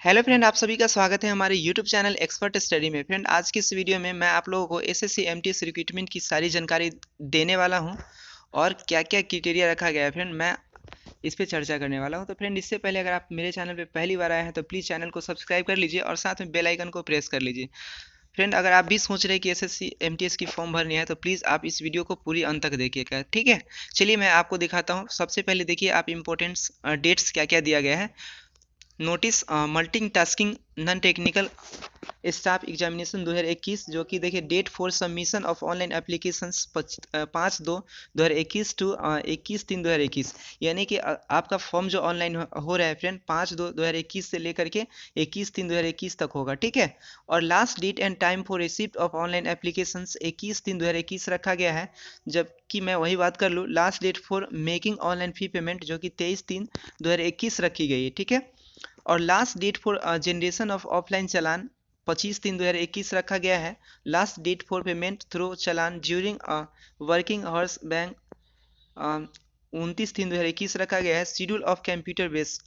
Hello friend, आप सभी का स्वागत है हमारे यूट्यूब चैनल एक्सपर्ट स्टडी में। फ्रेंड, आज की इस वीडियो में मैं आप लोगों को एसएससी एमटीएस रिक्रूटमेंट की सारी जानकारी देने वाला हूं और क्या क्या क्राइटेरिया रखा गया है फ्रेंड, मैं इस पे चर्चा करने वाला हूं। तो फ्रेंड, इससे पहले अगर आप मेरे चैनल पे पहली बार आए हैं तो प्लीज़ चैनल को सब्सक्राइब कर लीजिए और साथ में बेल आइकन को प्रेस कर लीजिए। फ्रेंड, अगर आप भी सोच रहे हैं कि एसएससी एमटीएस की फॉर्म भरनी है तो प्लीज़ आप इस वीडियो को पूरी अंत तक देखिएगा, ठीक है। चलिए मैं आपको दिखाता हूँ। सबसे पहले देखिए आप इम्पोर्टेंट्स डेट्स क्या क्या दिया गया है। Notice multitasking non technical staff examination 2021, जो कि देखिए date for submission of online applications 5/2/2021 to 21/3/2021, यानी कि आपका फॉर्म जो ऑनलाइन हो रहा है फ्रेंड 5/2/2021 से लेकर के 21/3/2021 तक होगा, ठीक है। और last date and time for receipt of online applications 21/3/2021 रखा गया है। जबकि मैं वही बात कर लूँ, last date for making online fee payment जो कि 23/3/2021 रखी गई है, ठीक है। और last date for generation of offline challan 25/3/2021 रखा गया है। Last date for payment through challan during working hours bank 29/3/2021 रखा गया है। Schedule of computer based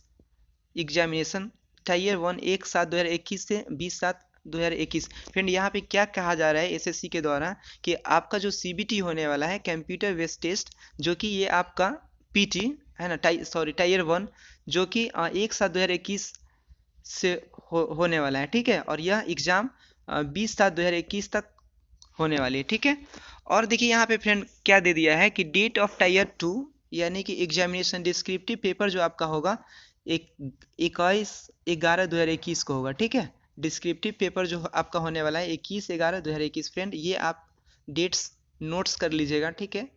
examination tier 1 1/7/2021 से 20/7/2021। फ्रेंड, यहाँ पे क्या कहा जा रहा है एसएससी के द्वारा कि आपका जो सीबीटी होने वाला है कंप्यूटर बेस्ड टेस्ट, जो कि ये आपका पीटी है ना, टायर 1, जो कि 1/7/2021 से होने वाला है, ठीक है। और यह एग्ज़ाम 20/7/2021 तक होने वाली है, ठीक है। और देखिए यहाँ पे फ्रेंड क्या दे दिया है कि डेट ऑफ टायर 2, यानी कि एग्जामिनेशन डिस्क्रिप्टिव पेपर जो आपका होगा एक 21/11/2021 को होगा, ठीक है। डिस्क्रिप्टिव पेपर जो आपका होने वाला है 21/11/2021। फ्रेंड, ये आप डेट्स नोट्स कर लीजिएगा, ठीक है।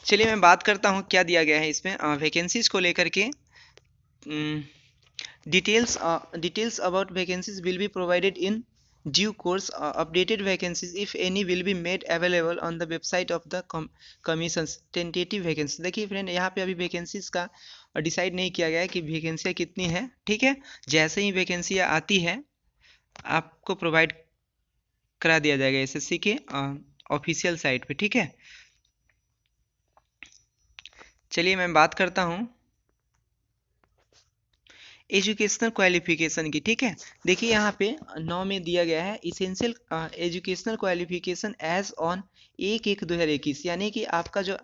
चलिए मैं बात करता हूँ क्या दिया गया है इसमें वैकेंसीज को लेकर के। Details about vacancies will be provided in due course. Updated vacancies, if any, will be made available on the website of the commissions. Tentative vacancies, देखिए फ्रेंड यहाँ पे अभी वैकेंसीज का डिसाइड नहीं किया गया है कि वैकेंसियाँ कितनी है, ठीक है। जैसे ही वैकेंसियाँ आती है आपको प्रोवाइड करा दिया जाएगा एसएससी के ऑफिशियल साइट पे, ठीक है। चलिए मैं बात करता हूँ एजुकेशनल क्वालिफिकेशन की, ठीक है। देखिए यहाँ पे 9 में दिया गया है essential educational qualification age on 1/1/2021, यानी कि आपका जो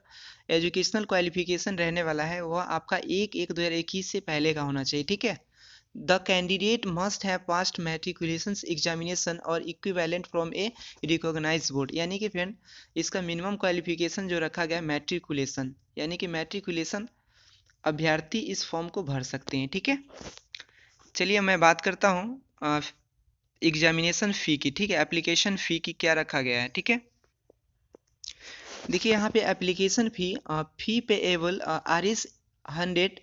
एजुकेशनल क्वालिफिकेशन रहने वाला है वह आपका 1/1/2021 से पहले का होना चाहिए, ठीक है। The candidate must have passed matriculation examination और equivalent from a recognise board, यानी कि फ्रेंड इसका मिनिमम क्वालिफिकेशन जो रखा गया है मैट्रिकुलेशन, यानी कि मैट्रिकुलेशन अभ्यर्थी इस फॉर्म को भर सकते हैं, ठीक है। चलिए मैं बात करता हूँ एग्जामिनेशन फ़ी की, ठीक है। एप्लीकेशन फ़ी की क्या रखा गया है, ठीक है। देखिए यहाँ पे application fee payable R S 100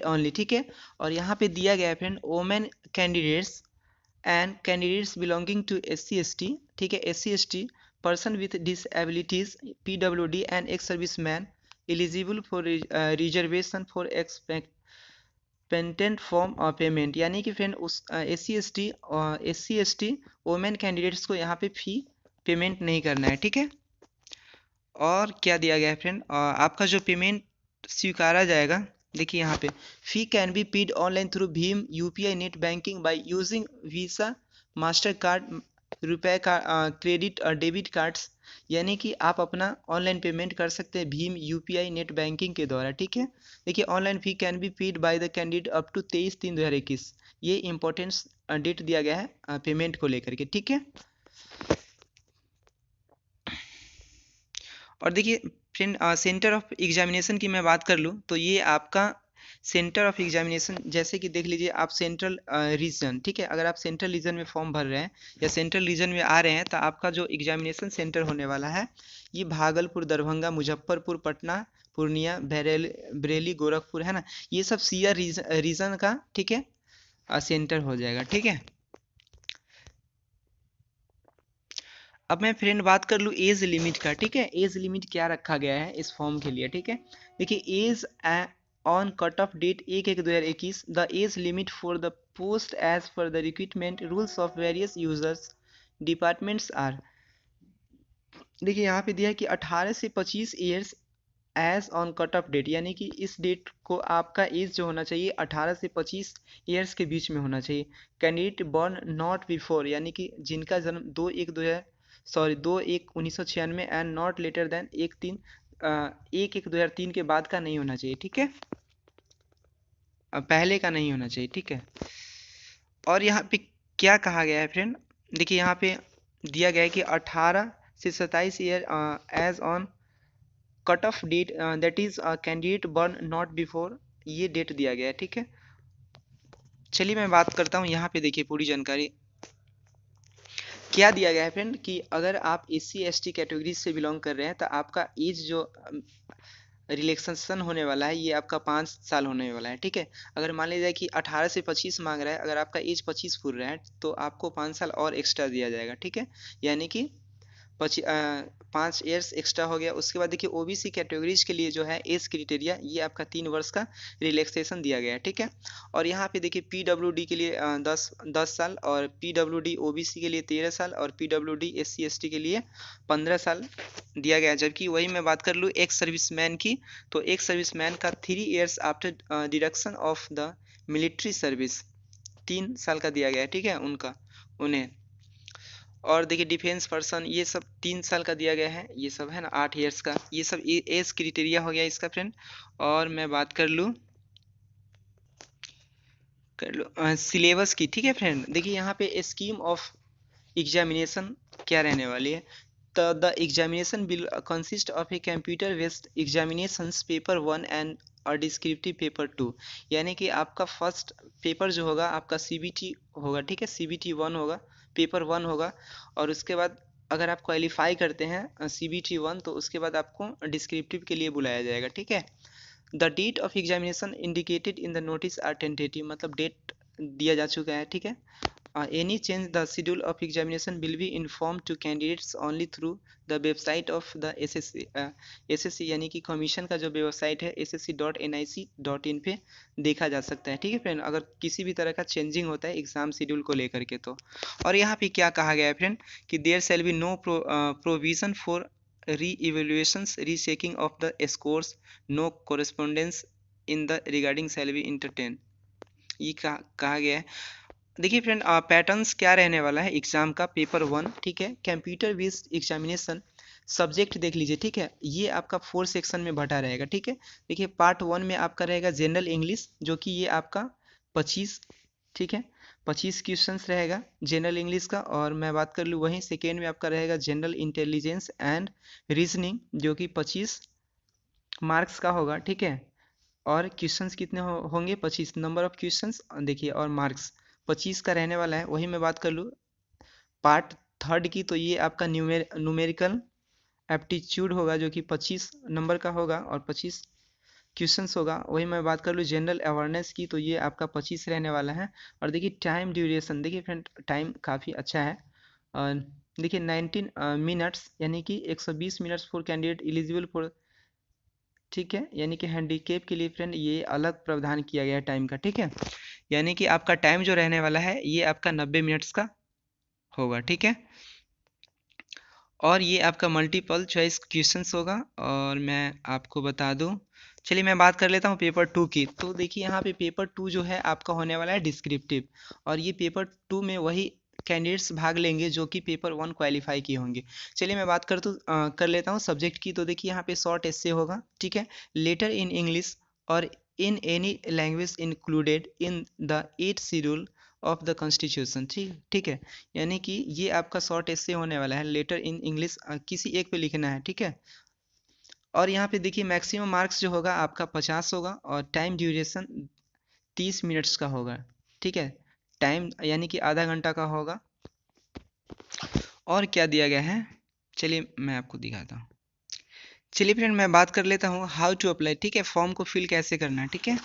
only, ठीक है। और यहाँ पे दिया गया है friend women candidates and candidates belonging to SC ST, ठीक है, SC ST person with disabilities PWD and ex service man eligible for reservation for पेंटेंट फॉर्म पेमेंट, यानी कि फ्रेंड उस SC ST वोमेन कैंडिडेट्स को यहाँ पे फ़ी पेमेंट नहीं करना है, ठीक है। और क्या दिया गया है फ्रेंड, आपका जो पेमेंट स्वीकारा जाएगा, देखिए यहाँ पे fee can be paid online through भीम UPI net banking by using Visa Mastercard RuPay का क्रेडिट और डेबिट कार्ड्स, यानी कि आप अपना ऑनलाइन पेमेंट कर सकते हैं भीम UPI नेट बैंकिंग के द्वारा, ठीक है। देखिए online fee can be paid by the candidate up to 23/3/2021, ये इंपॉर्टेंस डेट दिया गया है पेमेंट को लेकर के, ठीक है। और देखिए फ्रेंड सेंटर ऑफ एग्जामिनेशन की मैं बात कर लूँ तो ये आपका सेंटर ऑफ एग्जामिनेशन, जैसे कि देख लीजिए आप सेंट्रल रीजन, ठीक है। अगर आप सेंट्रल रीजन में फॉर्म भर रहे हैं या सेंट्रल रीजन में आ रहे हैं तो आपका जो एग्जामिनेशन सेंटर होने वाला है ये भागलपुर, दरभंगा, मुजफ्फरपुर, पटना, पूर्णिया, बरेली, गोरखपुर, है ना। ये सब सीआर रीजन का, ठीक है, सेंटर हो जाएगा, ठीक है। अब मैं फ्रेंड बात कर लूँ एज लिमिट का, ठीक है। एज लिमिट क्या रखा गया है इस फॉर्म के लिए, ठीक है। देखिए age on cut off date 1/1/2021, the age limit for the post as per the recruitment rules of various users departments are, देखिए यहाँ पे दिया है कि 18 से 25 years age on cut off date, यानी कि इस डेट को आपका एज जो होना चाहिए 18 से 25 ईयर्स के बीच में होना चाहिए। कैंडिडेट बॉर्न नॉट बिफोर, यानी कि जिनका जन्म 2/1/2096 एंड नॉट लेटर देन 1/1/2003 के बाद का नहीं होना चाहिए, ठीक है, पहले का नहीं होना चाहिए, ठीक है। और यहाँ पे क्या कहा गया है फ्रेंड, देखिए यहाँ पे दिया गया है कि 18 से 27 year age on cut off date that is candidate born not before, ये डेट दिया गया है, ठीक है। चलिए मैं बात करता हूँ, यहाँ पे देखिए पूरी जानकारी क्या दिया गया है फ्रेंड, कि अगर आप SC/ST कैटेगरी से बिलोंग कर रहे हैं तो आपका एज जो रिलैक्सेशन होने वाला है ये आपका 5 साल होने वाला है, ठीक है। अगर मान लीजिए कि 18 से 25 मांग रहा है, अगर आपका एज 25 पूर रहा है तो आपको 5 साल और एक्स्ट्रा दिया जाएगा, ठीक है, यानी कि 5 ईयर्स एक्स्ट्रा हो गया। उसके बाद देखिए OBC कैटेगरीज के लिए जो है एज क्राइटेरिया ये आपका 3 वर्ष का रिलैक्सेशन दिया गया है, ठीक है। और यहाँ पे देखिए PWD के लिए 10 साल, और PWD OBC के लिए 13 साल, और PWD SC/ST के लिए 15 साल दिया गया है। जबकि वही मैं बात कर लूँ एक्स सर्विसमैन की, तो एक्स सर्विसमैन का 3 years after deduction of the military service 3 साल का दिया गया है, ठीक है, उन्हें। और देखिए डिफेंस पर्सन ये सब 3 साल का दिया गया है, ये सब है ना 8 ईयर्स का, ये सब एज क्राइटेरिया हो गया इसका फ्रेंड। और मैं बात कर लूँ सिलेबस की, ठीक है फ्रेंड। देखिए यहाँ पे स्कीम ऑफ एग्जामिनेशन क्या रहने वाली है, तो the examination will consist of a computer based examinations paper 1 and और डिस्क्रिप्टिव पेपर 2, यानी कि आपका फर्स्ट पेपर जो होगा आपका CBT होगा, ठीक है, CBT 1 होगा, पेपर 1 होगा। और उसके बाद अगर आप क्वालिफाई करते हैं CBT 1 तो उसके बाद आपको डिस्क्रिप्टिव के लिए बुलाया जाएगा, ठीक है। The date of examination indicated in the notice are tentative, मतलब डेट दिया जा चुका है, ठीक है। Any change the schedule of examination will be informed to candidates only through the website of the SSC SSC, यानी कि कमीशन का जो वेबसाइट है ssc.nic.in पे देखा जा सकता है, ठीक है फ्रेंड, अगर किसी भी तरह का चेंजिंग होता है एग्जाम शेड्यूल को लेकर के तो। और यहाँ पे क्या कहा गया है फ्रेंड, कि there shall be no provision for re-evaluations rechecking of the scores, no correspondence in the regarding shall be entertain, ये कहा गया है। देखिए फ्रेंड पैटर्न्स क्या रहने वाला है एग्जाम का, पेपर 1, ठीक है, कंप्यूटर बेस्ड एग्जामिनेशन, सब्जेक्ट देख लीजिए, ठीक है, ये आपका 4 सेक्शन में बटा रहेगा, ठीक है। देखिए पार्ट 1 में आपका रहेगा जनरल इंग्लिश, जो कि ये आपका 25, ठीक है, 25 क्वेश्चंस रहेगा जनरल इंग्लिश का। और मैं बात कर लूँ वहीं सेकेंड में आपका रहेगा जनरल इंटेलिजेंस एंड रीजनिंग, जो कि 25 मार्क्स का होगा, ठीक है। और क्वेश्चंस कितने होंगे 25 नंबर ऑफ क्वेश्चंस, देखिए, और मार्क्स 25 का रहने वाला है। वही मैं बात कर लूँ पार्ट 3 की, तो ये आपका न्यूमेरिकल एप्टीट्यूड होगा, जो कि 25 नंबर का होगा और 25 क्वेश्चंस होगा। वही मैं बात कर लूँ जनरल अवेयरनेस की, तो ये आपका 25 रहने वाला है। और देखिए टाइम ड्यूरेशन, देखिए फ्रेंड टाइम काफ़ी अच्छा है, देखिए 19 मिनट्स, यानी कि 120 minutes for candidate eligible for, ठीक है, यानी कि हैंडीकेप के लिए फ्रेंड ये अलग प्रावधान किया गया है टाइम का, ठीक है। यानी कि आपका टाइम जो रहने वाला है ये आपका 90 मिनट्स का होगा, ठीक है। और ये आपका मल्टीपल चॉइस क्वेश्चंस होगा। और मैं आपको बता दूं, चलिए मैं बात कर लेता हूँ पेपर 2 की। तो देखिए यहाँ पे पेपर 2 जो है आपका होने वाला है डिस्क्रिप्टिव, और ये पेपर 2 में वही कैंडिडेट्स भाग लेंगे जो कि पेपर 1 क्वालिफाई किए होंगे। चलिए मैं बात कर लेता हूँ सब्जेक्ट की। तो देखिए यहाँ पे शॉर्ट एस्से होगा, ठीक है, लेटर इन इंग्लिश और in any language included in the 8th schedule of the constitution, ठीक ठीक है, यानी कि ये आपका शॉर्ट एस्से होने वाला है, लेटर इन इंग्लिश किसी एक पे लिखना है, ठीक है। और यहाँ पे देखिए मैक्सिमम मार्क्स जो होगा आपका 50 होगा, और टाइम ड्यूरेशन 30 मिनट्स का होगा, ठीक है, टाइम यानी कि आधा घंटा का होगा। और क्या दिया गया है, चलिए मैं आपको दिखाता हूँ। चलिए फ्रेंड मैं बात कर लेता हूँ हाउ टू अप्लाई, ठीक है, फॉर्म को फिल कैसे करना है, ठीक है।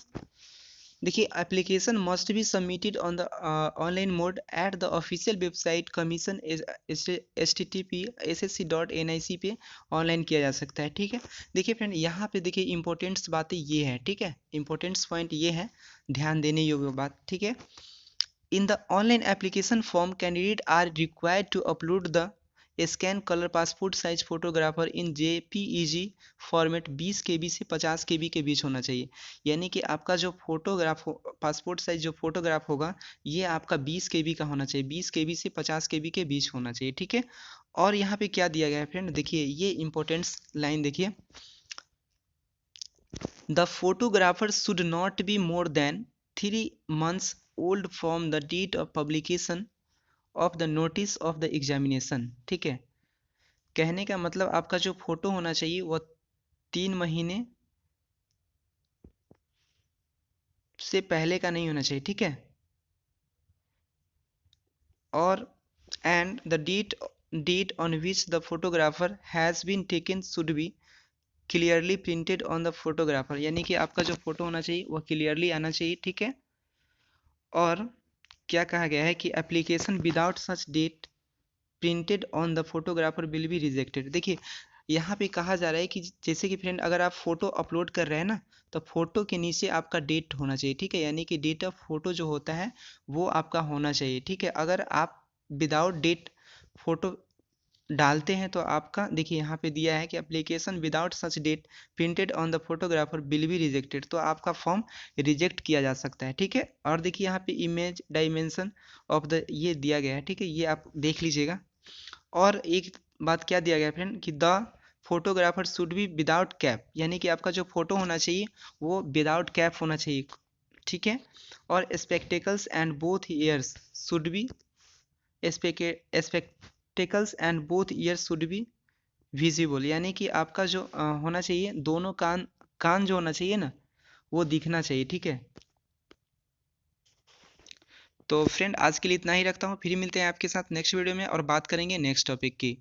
देखिए application must be submitted on the online mode at the official website commission http://ssc.nic पे ऑनलाइन किया जा सकता है, ठीक है। देखिए फ्रेंड यहाँ पे देखिए इंपॉर्टेंट्स बातें ये है, ठीक है, इंपॉर्टेंट्स पॉइंट ये है, ध्यान देने योग्य बात, ठीक है। In the online application form candidate are required to upload the scan colour passport size photographer in JPEG format 20 KB से 50 KB के बीच होना चाहिए। यानी कि आपका जो फोटोग्राफ पासपोर्ट साइज जो फोटोग्राफ होगा ये आपका 20 KB का होना चाहिए, 20 KB से 50 KB के बीच होना चाहिए, ठीक है। और यहाँ पे क्या दिया गया है फ्रेंड, देखिए ये इंपॉर्टेंट लाइन देखिए, the photographer should not be more than 3 months old from the date of publication of the notice of the examination, ठीक है। कहने का मतलब आपका जो फोटो होना चाहिए वह 3 महीने से पहले का नहीं होना चाहिए, ठीक है। और and the date on which the photographer has been taken should be clearly printed on the photographer, यानी कि आपका जो फोटो होना चाहिए वह क्लियरली आना चाहिए, ठीक है। और क्या कहा गया है कि application without such date printed on the photographer will be rejected. देखिए यहाँ पे कहा जा रहा है कि जैसे कि फ्रेंड अगर आप फोटो अपलोड कर रहे हैं ना, तो फोटो के नीचे आपका डेट होना चाहिए, ठीक है। यानी कि डेट ऑफ फोटो जो होता है वो आपका होना चाहिए, ठीक है। अगर आप विदाउट डेट फोटो डालते हैं तो आपका देखिए यहाँ पे दिया है कि application without such date printed on the photographer will be rejected, तो आपका फॉर्म रिजेक्ट किया जा सकता है, ठीक है। और देखिए यहाँ पे इमेज डायमेंशन ऑफ द ये दिया गया है, ठीक है, ये आप देख लीजिएगा। और एक बात क्या दिया गया फ्रेंड कि the photographer should be without cap, यानी कि आपका जो फोटो होना चाहिए वो विदाउट कैप होना चाहिए, ठीक है। और spectacles and both years should be spectacles and both years should be visible, यानी कि आपका जो होना चाहिए दोनों कान कान जो होना चाहिए ना वो दिखना चाहिए, ठीक है। तो फ्रेंड आज के लिए इतना ही रखता हूँ, फिर मिलते हैं आपके साथ नेक्स्ट वीडियो में और बात करेंगे नेक्स्ट टॉपिक की।